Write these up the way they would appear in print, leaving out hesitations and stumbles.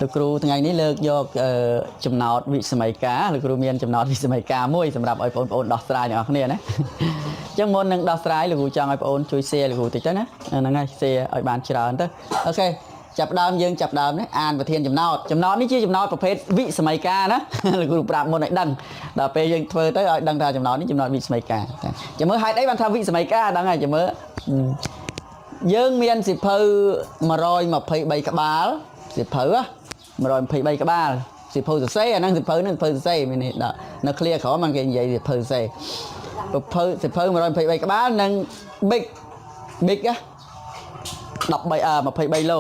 លោកគ្រូថ្ងៃនេះលើកយកចំណោទវិសម័យការលោកគ្រូមានចំណោទវិសម័យការមួយសម្រាប់ឲ្យបងប្អូនដោះស្រាយទាំងអស់គ្នាណាអញ្ចឹងមុននឹងដោះស្រាយលោកគ្រូចង់ឲ្យបងប្អូនជួយ share លោកគ្រូតិចទៅណាហ្នឹងហើយ share ឲ្យបានច្រើនទៅអូខេចាប់ដើមយើងចាប់ដើមនេះអានប្រធានចំណោទនេះជាចំណោទប្រភេទវិសម័យការណាលោកគ្រូប្រាប់មុនឲ្យដឹងដល់ពេលយើងធ្វើទៅឲ្យដឹងថាចំណោទនេះចំណោទវិសម័យការចាំមើលហេតុអីបានថាវិសម័យការដឹងហើយចាំមើលយើងមានសិភៅ123ក្បាលសិភៅ123ក្បាលសិភៅសរសេរអាហ្នឹងសិភៅហ្នឹងសិភៅសរសេរមាននៅ clear ក្រោមมันគេនិយាយសិភៅសរសេរសិភៅ123ក្បាលនិង big 23ឡូ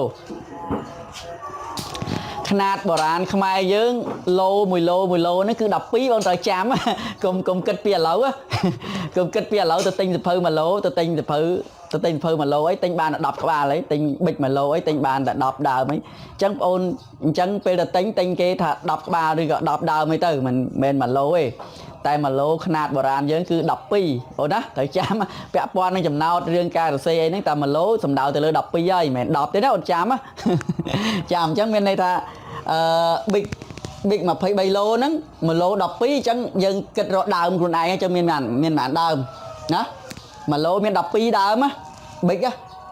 ຂະຫນາດបុរាណខ្មែរយើងឡូ1ឡូនេះគឺ12បងត្រូវចាំកុំគិតពីឥឡូវកុំគិតពីឥឡូវទៅទិញសិភៅ1ឡូទៅទិញសិភៅ1ឡូអីទិញបានតែ10ក្បាលអីទិញប៊ិច1ឡូអីទិញបានតែ10ដើមអីអញ្ចឹងបងអូនអញ្ចឹងពេលទៅទិញគេថា10ក្បាលឬក៏10ដើមអីទៅមិនមែន1ឡូទេតែ1ឡូຂະຫນາດបុរាណយើងគឺ12អូនណាត្រូវចាំពាក់ព័ន្ធនឹងចំណោទរឿងការសរសេរអីហ្នឹងតែ1ឡូសំដៅទៅលើ12ហើយមិនមែន10ទេណាអូនចាំចាំអញ្ចឹងមានន័យថាbig 23ឡូហ្នឹង1ឡូ12អញ្ចឹងយើងគិតរកដើមខ្លួនឯងអញ្ចឹងមានប៉ុន្មានដើមណា1ឡូមាន12ដើមណា big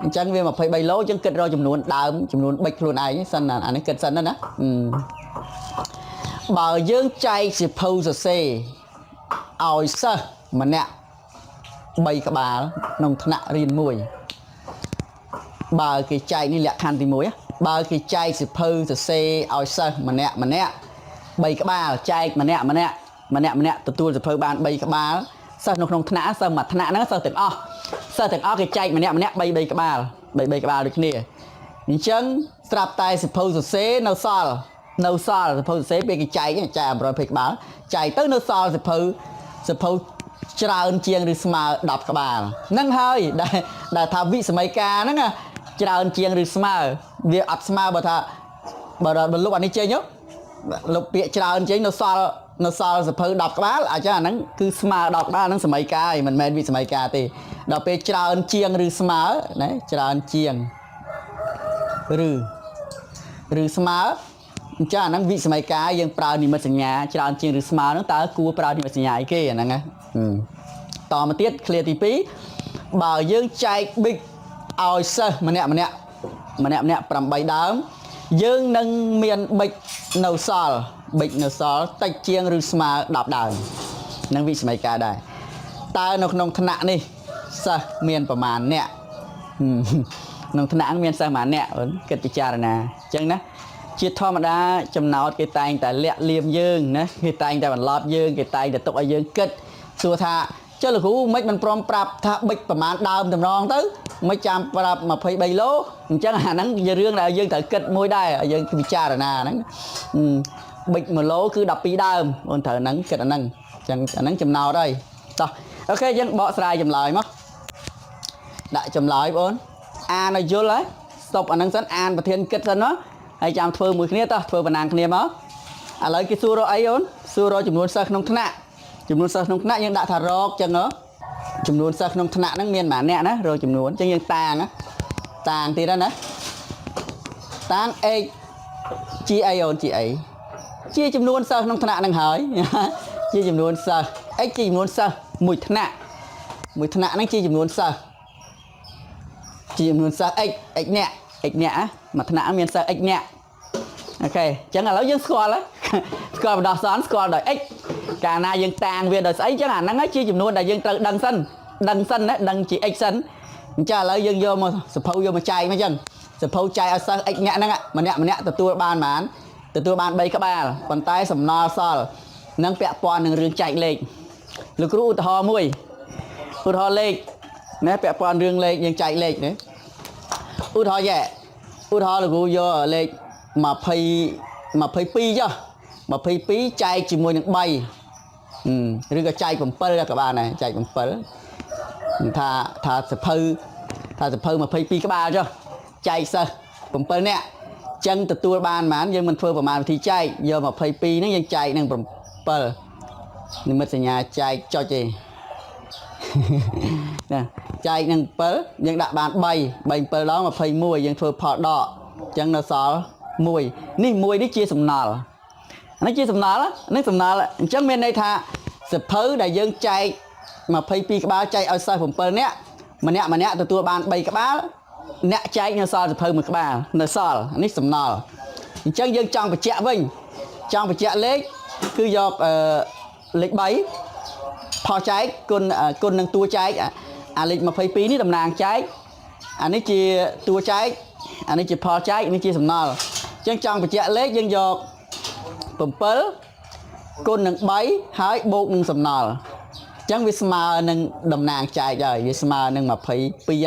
អញ្ចឹងវា23ឡូអញ្ចឹងគិតរកចំនួនដើមចំនួន big ខ្លួនឯងសិនអានេះគិតសិនណាបើយើងចែកសិភៅសរសេរឲ្យសិស្សម្នាក់3ក្បាលក្នុងថ្នាក់រៀនមួយបើគេចែកនេះលក្ខខណ្ឌទី1បើគេចែកសិភៅសរសេរឲ្យសិស្សម្នាក់3ក្បាលចែកម្នាក់ទទួលសិភៅបាន3ក្បាលសិស្សនៅក្នុងថ្នាក់សិស្សមួយថ្នាក់ហ្នឹងសិស្សទាំងអស់គេចែកម្នាក់3ក្បាលដូចគ្នាអញ្ចឹងស្រាប់តែសិភៅសរសេរនៅសល់សិភៅសរសេរពេលគេចែក120ក្បាលចែកទៅនៅសល់សិភៅច្រើនជាងឬស្មើ10ក្បាលហ្នឹងហើយដែលថាវិសម័យការហ្នឹងច្រើនជាងឬស្មើវាអត់ស្មើបើលុបអានេះចេញលុបពាក្យច្រើនចេញនៅសល់សិភៅ10ក្បាលអញ្ចឹងអាហ្នឹងគឺស្មើ10ក្បាលហ្នឹងសម័យការឯងមិនមែនវិសម័យការទេដល់ពេលច្រើនជាងឬស្មើណាច្រើនជាងឬស្មើអញ្ចឹងអាហ្នឹងវិសម័យការយើងប្រើនិមិត្តសញ្ញាច្រើនជាងឬស្មើហ្នឹងតើគួរប្រើនិមិត្តសញ្ញាអីគេអាហ្នឹងណាតមកទៀត clear ទី2បើយើងចែក big ឲ្យសិស្សម្នាក់8ដើមយើងនឹងមាន big នៅសល់តិចជាងឬស្មើ10ដើមនឹងវិសម័យការដែរតើនៅក្នុងថ្នាក់នេះសិស្សមានប្រមាណអ្នកក្នុងថ្នាក់មានសិស្សប្រមាណអ្នកគិតពិចារណាអញ្ចឹងណាជាធម្មតាចំណោទគេតែងតែលាក់លៀមយើងណាគេតែងតែបន្លត់យើងគេតែងតែទុកឲ្យយើងគិតសួរថាចុះលោកគ្រូមិនព្រមប្រាប់ថាប៊ិចប្រមាណដើមតម្រងទៅមិនចាំប្រាប់23ឡូអញ្ចឹងអាហ្នឹងជារឿងដែលយើងត្រូវគិតមួយដែរយើងពិចារណាហ្នឹងប៊ិច1ឡូគឺ12ដើមអូនត្រូវហ្នឹងគិតអាហ្នឹងអញ្ចឹងអាហ្នឹងចំណោទហើយតោះអូខេយើងបកស្រាយចម្លើយមកដាក់ចម្លើយបងអូនអានឲ្យយល់ហើយស្តុបអាហ្នឹងសិនអានប្រធានគិតសិនមកហើយចាំធ្វើមួយគ្នាតោះធ្វើបណ្ណាគ្នាមកឥឡូវគេសួររកអីអូនសួររកចំនួនសិស្សក្នុងថ្នាក់យើងដាក់ថារកចឹងចំនួនសិស្សក្នុងថ្នាក់ហ្នឹងមានប៉ុន្មានអ្នកណារកចំនួនចឹងយើងតាងទៀតណាតាង x ជាអីអូនជាអីជាចំនួនសិស្សក្នុងថ្នាក់ហ្នឹងហើយជាចំនួនសិស្ស x ជាចំនួនសិស្សមួយថ្នាក់ហ្នឹងជាចំនួនសិស្សx អ្នកមួយថ្នាក់មានសិស្ស x អ្នកអូខេចឹងឥឡូវយើងស្គាល់បណ្ដោះអាសន្នស្គាល់ដោយ x កាលណាយើងតាងវាដោយស្អីចឹងអាហ្នឹងហើយជាចំនួនដែលយើងត្រូវដឹងសិនណាដឹងជា x សិនអញ្ចឹងឥឡូវយើងយកមកសភៅយកមកចែកមកចឹងសភៅចែកឲ្យសិស្ស x អ្នកហ្នឹងម្នាក់ទទួលបានប៉ុន្មានទទួលបាន3ក្បាលប៉ុន្តែសំណល់សល់នឹងពាក់ព័ន្ធនឹងរឿងចែកលេខលោកគ្រូឧទាហរណ៍មួយឧទាហរណ៍លេខណាពាក់ព័ន្ធរឿងលេខយើងចែកលេខណាឧទាហរណ៍លោកគ្រូយកលេខ22ចុះ22ចែកជាមួយនឹង3ឬក៏ចែក7ក៏បានដែរចែក7ថាសភៅ22ក្បាលចុះចែកសិស្ស7នាក់ចឹងទទួលបានប៉ុន្មានយើងមិនធ្វើប្រមាណវិធីចែកយក22ហ្នឹងយើងចែកនឹង7និមិត្តសញ្ញាចែកចុចទេណាចែកនឹង7យើងដាក់បាន3 7ដង21យើងធ្វើផលដកចឹងនៅសល់ 1នេះ1នេះជាសំណល់នេះជាសំណល់នេះសំណល់អញ្ចឹងមានន័យថាសភៅដែលយើងចែក22ក្បាលចែកឲ្យសិស្ស7នាក់ម្នាក់ទទួលបាន3ក្បាលអ្នកចែកនៅសល់សភៅ1ក្បាលនៅសល់នេះសំណល់អញ្ចឹងយើងចង់បញ្ជាក់វិញចង់បញ្ជាក់លេខគឺយកលេខ3ផលចែកគុណនឹងតួចែកអាលេខ22នេះតំណាងចែកអានេះជាតួចែកអានេះជាផលចែកនេះជាសំណល់អញ្ចឹងចង់បញ្ជាក់លេខយើងយក7គុណនឹង3ហើយបូកនឹងសំណល់អញ្ចឹងវាស្មើនឹងតំណាងចែកហើយវាស្មើនឹង22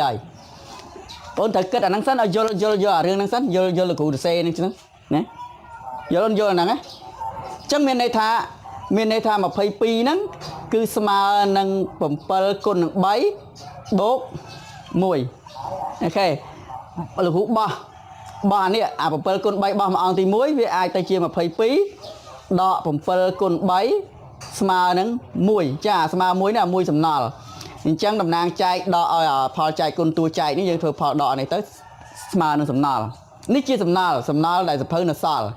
ហើយបងត្រូវគិតអាហ្នឹងសិនឲ្យយល់អារឿងហ្នឹងសិនយល់លោកគ្រូសរសេរហ្នឹងចឹងណាយល់អាហ្នឹងណាអញ្ចឹងមានន័យថា22ហ្នឹងគឺស្មើនឹង7គុណនឹង3បូក1អូខេលោកគ្រូបោះអានេះអា7គុណ3បោះមួយអង្គទី1វាអាចទៅជា22ដក7គុណ3ស្មើនឹង1ចាស្មើ1នេះអា1សំណល់អញ្ចឹងតំណាងចែកដកឲ្យផលចែកគុណតួចែកនេះយើងធ្វើផលដកនេះទៅស្មើនឹងសំណល់នេះជាសំណល់ដែលសភៅនៅសល់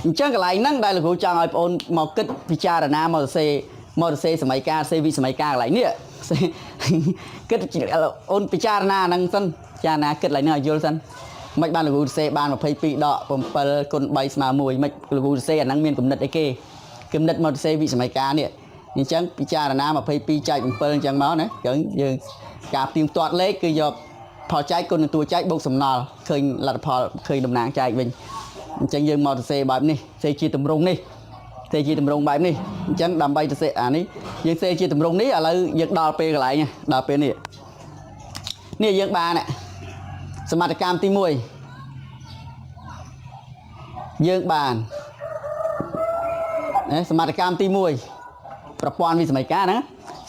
អញ្ចឹងកន្លែងហ្នឹងដែលលោកគ្រូចង់ឲ្យបងប្អូនមកគិតពិចារណាមកសរសេរសម័យកាលសរសេរវិសម័យកាលកន្លែងនេះគិតអូនពិចារណាហ្នឹងសិនពិចារណាគិតកន្លែងហ្នឹងឲ្យយល់សិនមិនបានលោកគ្រូសរសេរបាន22ដក7គុណ3ស្មើ1មិនលោកគ្រូសរសេរអាហ្នឹងមានគំនិតអីគេគំនិតមកសរសេរវិសម័យកាលនេះអញ្ចឹងពិចារណា22ចែក7អញ្ចឹងមកណាយើងការទៀងទាត់លេខគឺយកផលចែកគុណនឹងតួចែកបូកសំណល់ឃើញលទ្ធផលឃើញតំណាងចែកវិញអញ្ចឹងយើងមកសរសេរបែបនេះសរសេរជាទម្រង់នេះសរសេរជាទម្រង់បែបនេះអញ្ចឹងដើម្បីសរសេរអានេះយើងសរសេរជាទម្រង់នេះឥឡូវយើងដល់ពេលកន្លែងដល់ពេលនេះយើងបានសមត្ថកម្មទី1យើងបានសមត្ថកម្មទី1ប្រព័ន្ធវិសម័យកាលណា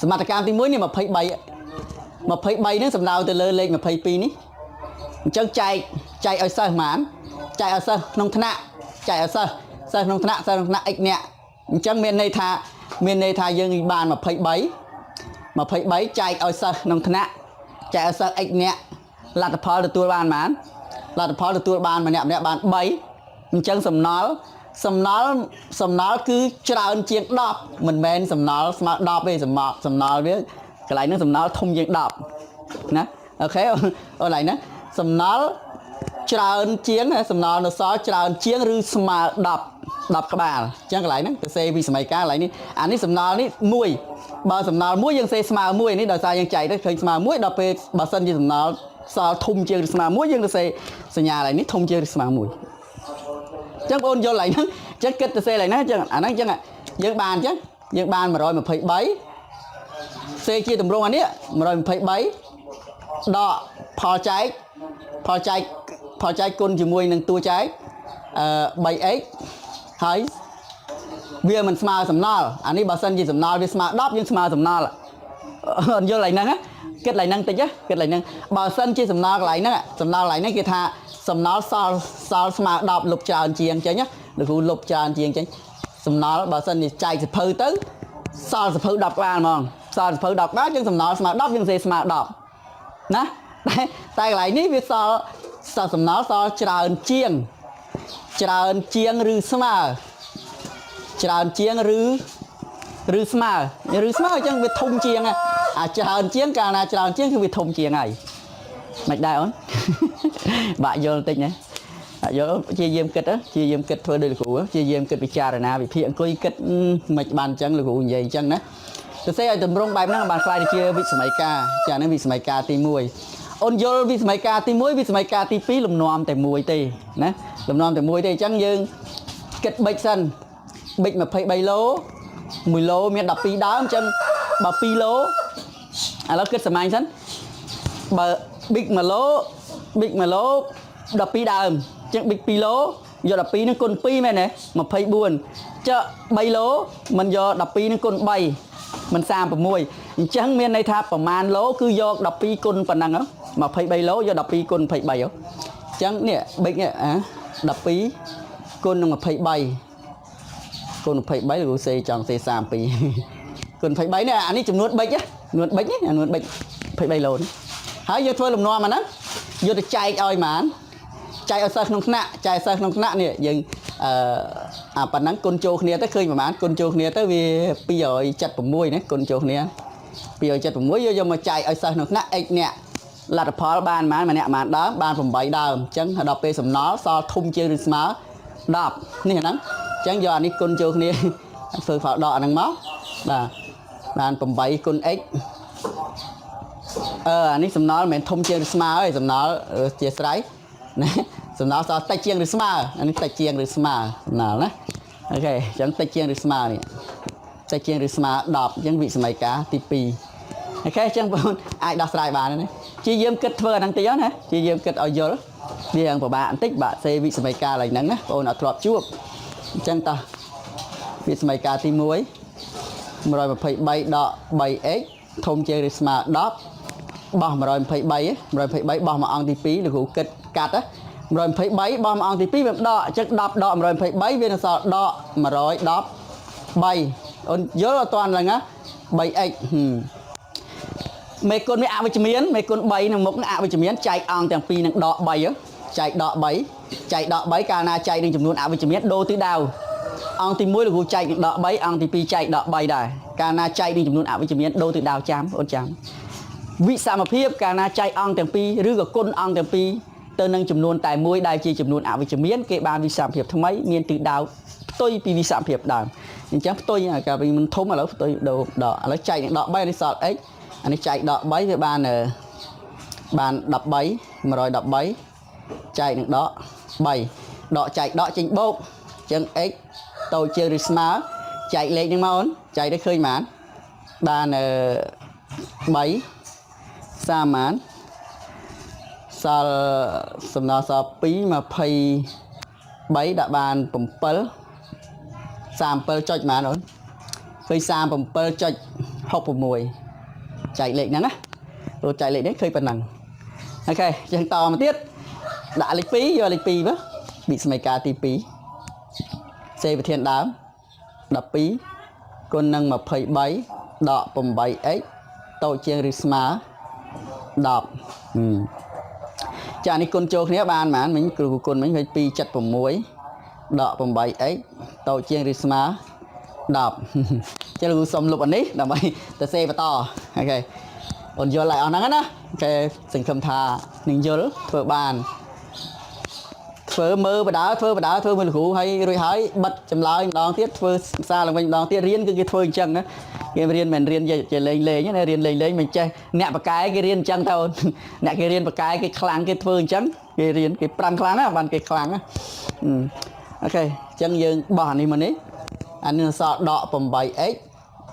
សមត្ថកម្មទី1នេះ23ហ្នឹងសំដៅទៅលើលេខ22នេះអញ្ចឹងចែកឲ្យសិស្សហ្មងចែកឲ្យសិស្សក្នុងថ្នាក់ចែកឲ្យសិស្សក្នុងថ្នាក់x អ្នកអញ្ចឹងមានន័យថាយើងបាន23ចែកឲ្យសិស្សក្នុងថ្នាក់ចែកឲ្យសិស្ស x អ្នកលទ្ធផលទទួលបានហ្មងលទ្ធផលទទួលបានម្នាក់បាន3អញ្ចឹងសំណល់គឺច្រើនជាង10មិនមែនសំណល់ស្មើ10ទេសំណល់វាកន្លែងហ្នឹងសំណល់ធំជាង10ណាអូខេអូកន្លែងហ្នឹងសំណល់ច្រើនជាងសំណល់នៅសល់ច្រើនជាងឬស្មើ10ក្បាលអញ្ចឹងកន្លែងហ្នឹងទៅសេវិសម័យកាលកន្លែងនេះអានេះសំណល់នេះ1បើសំណល់1យើងសេស្មើ1នេះដោយសារយើងចែកទៅឃើញស្មើ1ដល់ពេលបើសិនជាសំណល់សល់ធំជាងឬស្មើ1យើងទៅសេសញ្ញាកន្លែងនេះធំជាងឬស្មើ1អញ្ចឹងបងប្អូនយល់កន្លែងហ្នឹងអញ្ចឹងគិតទៅសេកន្លែងហ្នឹងអញ្ចឹងអាហ្នឹងអញ្ចឹងយើងបាន123សេជាទម្រង់អានេះ123ដកផលចែកគុណជាមួយនឹងតួចែក3x ហើយវាមិនស្មើសំណល់អានេះបើសិនជាសំណល់វាស្មើ10យើងស្មើសំណល់អត់យល់កន្លែងហ្នឹងគិតកន្លែងហ្នឹងតិចគិតកន្លែងហ្នឹងបើសិនជាសំណល់កន្លែងហ្នឹងគេថាសំណល់សល់ស្មើ10លុបច្រើនជាងចេញណាលោកគ្រូលុបច្រើនជាងចេញសំណល់បើសិនជាចែកសភៅទៅសល់សភៅ10ក្បាលហ្មងសល់សភៅ10ក្បាលយើងសំណល់ស្មើ10យើងសេស្មើ10ណាតែកន្លែងនេះវាសល់សំណល់សល់ច្រើនជាងឬស្មើច្រើនជាងឬស្មើអញ្ចឹងវាធំជាងអាច្រើនជាងកាលណាច្រើនជាងគឺវាធំជាងហើយមិនដែរអូនបាក់យល់តិចណាយល់ជាយាមគិតធ្វើដោយលោកគ្រូជាយាមគិតពិចារណាវិភាគអង្គុយគិតមិនបានអញ្ចឹងលោកគ្រូនិយាយអញ្ចឹងណាទៅសេឲ្យតម្រង់បែបហ្នឹងបានខ្លាយទៅជាវិសម័យកាលចាហ្នឹងវិសម័យកាលទី1អូនយល់វិសម័យកាលទី1វិសម័យកាលទី2លំនាំតែមួយទេណាលំនាំតែមួយទេអញ្ចឹងយើងគិតបិចសិនបិច23ឡូ1ឡូមាន12ដើមអញ្ចឹងបើ2ឡូឥឡូវគិតសម្ាញ់សិនបើប៊ីក1ឡូ12ដើមអញ្ចឹងប៊ីក2ឡូយក12នឹងគុណ2មែនទេ24ចុះ3ឡូមិនយក12នឹងគុណ3មិន36អញ្ចឹងមានន័យថាប្រមាណឡូគឺយក12គុណប៉ុណ្ណឹង23ឡូយក12គុណ23អញ្ចឹងនេះប៊ីកនេះ12គុណនឹង23គុណ23លោកគ្រូសេចង់សេ32គុណ23នេះអានេះចំនួនប៊ិចចំនួនប៊ិចនេះចំនួនប៊ិច23ឡូនេះហើយយើងធ្វើលំនាំអាហ្នឹងយកទៅចែកឲ្យហ្មងច ចែកឲ្យសិស្សក្នុងថ្នាក់ចែកសិស្សក្នុងថ្នាក់នេះយើងអាប៉ុណ្ណឹងគុណចូលគ្នាទៅឃើញប្រហែលគុណចូលគ្នាទៅវា276ណាគុណចូលគ្នា276យកមកចែកឲ្យសិស្សក្នុងថ្នាក់ x អ្នកលទ្ធផលបានប៉ុន្មានម្នាក់ប៉ុន្មានដើមបាន8ដើមអញ្ចឹងដល់ពេលសំណល់សល់ធំជាងឬស្មើ10នេះហ្នឹងអញ្ចឹងយកអានេះគុណចូលគ្នាធ្វើផលដកអាហ្នឹងមកបាទបាន8គុណ x អានេះសំណល់មិនមែនធំជាងឬស្មើទេសំណល់ជាស្រ័យណាសំណល់សល់តិចជាងឬស្មើអានេះតិចជាងឬស្មើសំណល់ណាអូខេអញ្ចឹងតិចជាងឬស្មើនេះតិចជាងឬស្មើ10អញ្ចឹងវិសម័យការទី2អូខេអញ្ចឹងបងអាចដោះស្រាយបានណាជាយើងគិតធ្វើអាហ្នឹងតិចណាជាយើងគិតឲ្យយល់វាយ៉ាងពិបាកបន្តិចបាទសេវិសម័យការឡើងហ្នឹងណាបងអត់ធ្លាប់ជួបអញ្ចឹងតោះវិសម័យការទី1 123 ដក 3x ធំជាងឬស្មើ10បោះ123 123បោះមកអង្គទី2លោកគ្រូគិតកាត់123បោះមកអង្គទី2វាដកអញ្ចឹង10ដក123វានឹងសល់ដក113អូនយល់អត់តាន់ឡើងណា 3x មេគុណវាអវិជ្ជមានមេគុណ3នៅមុខអវិជ្ជមានចែកអង្គទាំងពីរនឹងដក3ចែកដក3ចែកដក3កាលណាចែកនឹងចំនួនអវិជ្ជមានដូរទិសដៅអង្គទី1លោកគ្រូចែកនឹងដក3អង្គទី2ចែកដក3ដែរកាលណាចែកនឹងចំនួនអវិជ្ជមានដូរទិសដៅចាំអូនចាំវិសមភាពកាលណាចែកអង្គទាំងពីរឬក៏គុណអង្គទាំងពីរទៅនឹងចំនួនតែមួយដែលជាចំនួនអវិជ្ជមានគេបានវិសមភាពថ្មីមានទិសដៅផ្ទុយពីវិសមភាពដើមអញ្ចឹងផ្ទុយកាលពីមិនធំឥឡូវផ្ទុយដូរដកឥឡូវចែកនឹងដក3នេះសល់ x អានេះចែកដក3វាបាន13 113ចែកនឹងដក3ដកចែកដកចេញបូកអញ្ចឹង x តូចជាងឬស្មើចែកលេខហ្នឹងមកអូនចែកទៅឃើញប៉ុន្មានបាន3សាមានសល់សំណល់សល់2 23ដាក់បាន7 37ចុចប៉ុន្មានអូនឃើញ37.66ចែកលេខហ្នឹងណាព្រោះចែកលេខនេះឃើញប៉ុណ្ណឹងអូខេអញ្ចឹងតមកទៀតដាក់លេខ2យកលេខ2មកវិសម័យការទី2សេវិធានដើម12គុណនឹង23ដក 8x តូចជាងឬស្មើ10ចានេះគុណចូលគ្នាបានប៉ុន្មានមិញគ្រូគុណមិញ276ដក 8x តូចជាងឬស្មើ10ចឹងគ្រូសុំលុបអានេះដើម្បីទៅសេបន្តអូខេអូនយល់ហើយអស់ហ្នឹងណាគេសង្ឃឹមថានឹងយល់ធ្វើបានធ្វើមើលបដាធ្វើមើលគ្រូហើយរួចហើយបិទចម្លើយម្ដងទៀតធ្វើសារឡើងវិញម្ដងទៀតរៀនគឺគេធ្វើអញ្ចឹងណាគេរៀនមិនរៀនជាលេងណារៀនលេងមិនចេះអ្នកបកែគេរៀនអញ្ចឹងទៅអ្នកគេរៀនបកែគេខ្លាំងគេធ្វើអញ្ចឹងគេរៀនគេប្រាំខ្លាំងណាបានគេខ្លាំងណាអូខេអញ្ចឹងយើងបោះអានេះមកនេះអានេះសល់ដក 8x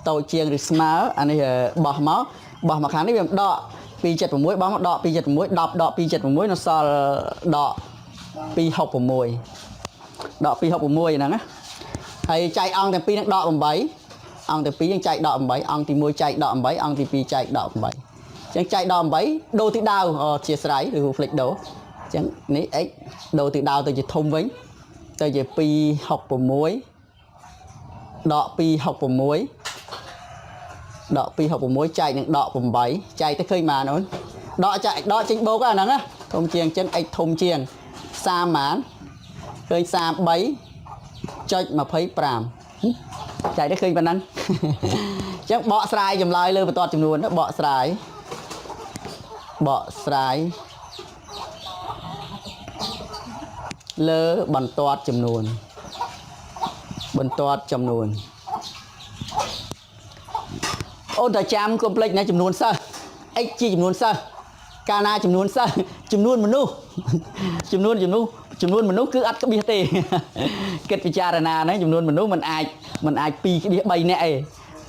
តូចជាងឬស្មើអានេះបោះមកខាងនេះវាដក276បោះមកដក276 10ដក276នៅសល់ដក266ដក266ហ្នឹងណាហើយចែកអង្គទាំងពីរនឹងដក8អង្គទាំងពីរយើងចែកដក8អង្គទី1ចែកដក8អង្គទី2ចែកដក8អញ្ចឹងចែកដក8ដូរទិសដៅអធ្យាស្រ័យឬផ្លេចដូរអញ្ចឹងនេះ x ដូរទិសដៅទៅជាធំវិញទៅជា266ដក266ដក266ចែកនឹងដក8ចែកទៅឃើញបានអូនដកចេញបូកហ្នឹងណាធំជាងអញ្ចឹង x ធំជាង30ម៉ានឃើញ33.25ចែកទៅឃើញប៉ុណ្ណឹងអញ្ចឹងបកស្រាយចម្លើយលើបន្ទាត់ចំនួនបកស្រាយលើបន្ទាត់ចំនួនអូនតែចាំកុំភ្លេចណាចំនួនសិស្ស x ជាចំនួនសិស្សកាលណាចំនួនសិស្សចំនួនមនុស្សគឺអត់ក្បៀសទេគិតពិចារណាហ្នឹងចំនួនមនុស្សมันអាច2ក្បៀស3នាក់ឯង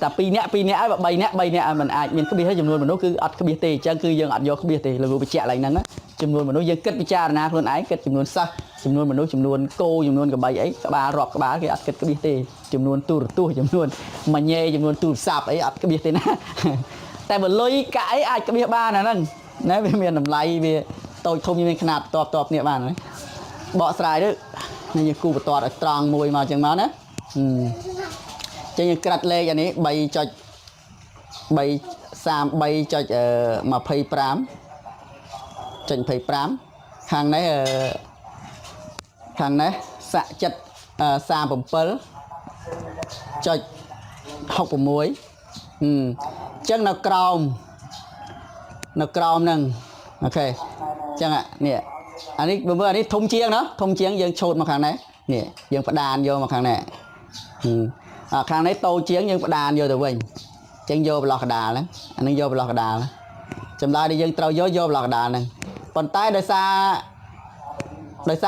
តែ2នាក់ហើយបើ3នាក់มันអាចមានក្បៀសហើយចំនួនមនុស្សគឺអត់ក្បៀសទេអញ្ចឹងគឺយើងអត់យកក្បៀសទេលោកគ្រូបញ្ជាក់ឡើងហ្នឹងចំនួនមនុស្សយើងគិតពិចារណាខ្លួនឯងគិតចំនួនសិស្សចំនួនមនុស្សចំនួនគោចំនួនកបីអីក្បាលរាប់ក្បាលគេអត់គិតក្បៀសទេចំនួនទូរទស្សន៍ចំនួនមញ៉េចំនួនទូរស័ព្ទអីអត់ក្បៀសទេណាតែបើលុយកាក់អីអាចក្បៀសបានអាហ្នឹងណាវាមានតម្លៃវាតូចធំមានຂະຫນាតតបគ្នាបានណាបកស្រាយទៅយើងគូបន្ទាត់ឲ្យត្រង់មួយមកអញ្ចឹងមកណាចឹងយើងក្រាត់លេខអានេះ3.25 ខាងនេះ ខាងនេះសាក់ចិត្ត37.66ចឹងនៅក្រោមហ្នឹងអូខេចឹងនេះអានេះមើលអានេះធំជាងណាធំជាងយើងឆូតមកខាងនេះនេះយើងផ្ដានយកមកខាងនេះខាងនេះតូចជាងយើងផ្ដានយកទៅវិញចឹងយកប្រឡោះកដាលហ្នឹងអានេះយកប្រឡោះកដាលចម្លើយដែលយើងត្រូវយកប្រឡោះកដាលហ្នឹងប៉ុន្តែដោយសា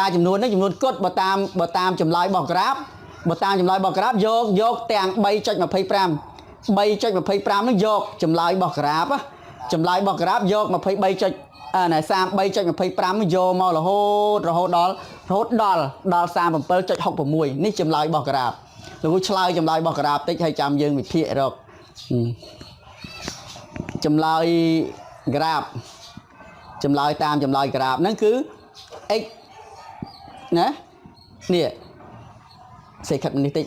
រចំនួននេះចំនួនគត់បើតាមចម្លើយរបស់ក្រាបបើតាមចម្លើយរបស់ក្រាបយកទាំង 3.25 ហ្នឹងយកចម្លើយរបស់ក្រាបចម្លើយរបស់ក្រាបយក 33.25 យកមករហូតដល់ 37.66 នេះចម្លើយរបស់ក្រាបលោកឆ្លើយចម្លើយរបស់ក្រាបតិចហើយចាំយើងវិភាគរកចម្លើយក្រាបចម្លើយតាមចម្លើយក្រាបហ្នឹងគឺ x ណានេះសេខិតនេះតិច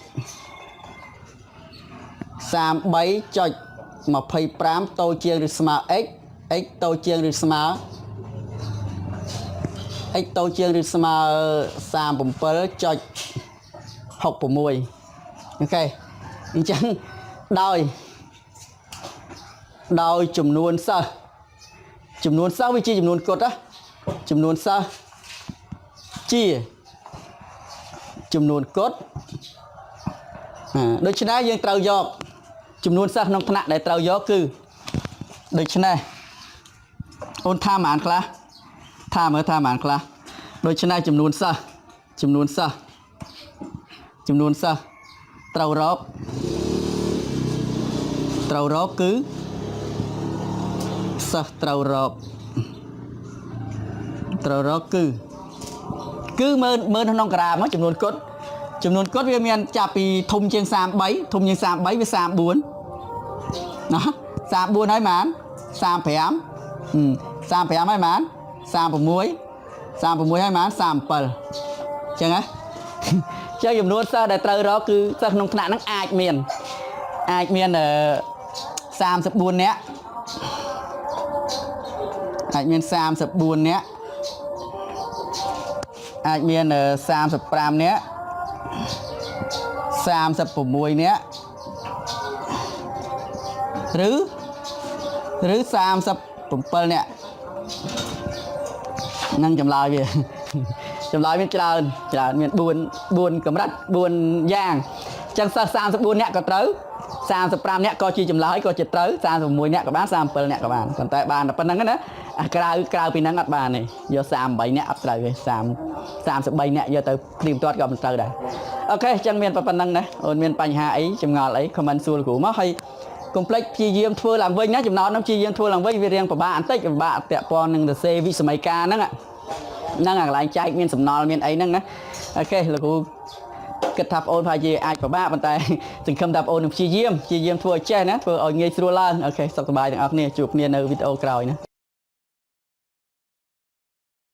33.25 តូចជាងឬស្មើ x តូចជាងឬស្មើ x តូចជាងឬស្មើ 37.66 អូខេអញ្ចឹងដោយចំនួនសិស្សវាជាចំនួនគត់ណាចំនួនសិស្សជាចំនួនគត់ដូច្នេះយើងត្រូវយកចំនួនសិស្សក្នុងថ្នាក់ដែលត្រូវយកគឺដូច្នេះអូនថាប៉ុន្មានខ្លះថាមើលថាប៉ុន្មានខ្លះដូច្នេះចំនួនសិស្សត្រូវរកគឺសិស្សត្រូវរកគឺមើលក្នុងក្រាមចំនួនគត់វាមានចាប់ពីធំជាង33វា34ណា34ហើយបាន35ហើយបាន36ហើយបាន37អញ្ចឹងណាចឹងចំនួនសិស្សដែលត្រូវរកគឺសិស្សក្នុងថ្នាក់ហ្នឹងអាចមាន34នាក់អាចមាន34នាក់អាចមាន35នាក់36នាក់ឬ37នាក់នឹងចម្លើយវាមានច្រើនមាន4កម្រិត4យ៉ាងអញ្ចឹងសិស្ស34នាក់ក៏ត្រូវ35នាក់ក៏ជាចម្លើយក៏ជាត្រូវ36នាក់ក៏បាន37នាក់ក៏បានប៉ុន្តែបានតែប៉ុណ្្នឹងណាអាក្រៅពីហ្នឹងអត់បានទេយក38នាក់អត់ត្រូវទេ33នាក់យកទៅព្រៀងទាត់ក៏មិនត្រូវដែរអូខេអញ្ចឹងមានប៉ុណ្្នឹងណាអូនមានបញ្ហាអីចម្ងល់អី comment សួរលោកគ្រូមកហើយកុំភ្លេចព្យាយាមធ្វើឡើងវិញណាចំណោទនឹងព្យាយាមធ្វើឡើងវិញវារៀងពិបាកបន្តិចពិបាកពាក់ព័ន្ធនឹងសរសេរវិសម័យការហ្នឹងអាកន្លែងចែកមានសំណល់មានអីហ្នឹងណាអូខេលោកគ្រូគិតថាបងអូនប្រហែលជាអាចពិបាកប៉ុន្តែសង្ឃឹមថាបងអូននឹងព្យាយាមធ្វើឲ្យចេះណាធ្វើឲ្យងាយស្រួលឡើងអូខេសុខសប្បាយទាំងអស់គ្នាជួបគ្នានៅវីដេអូក្រោយណា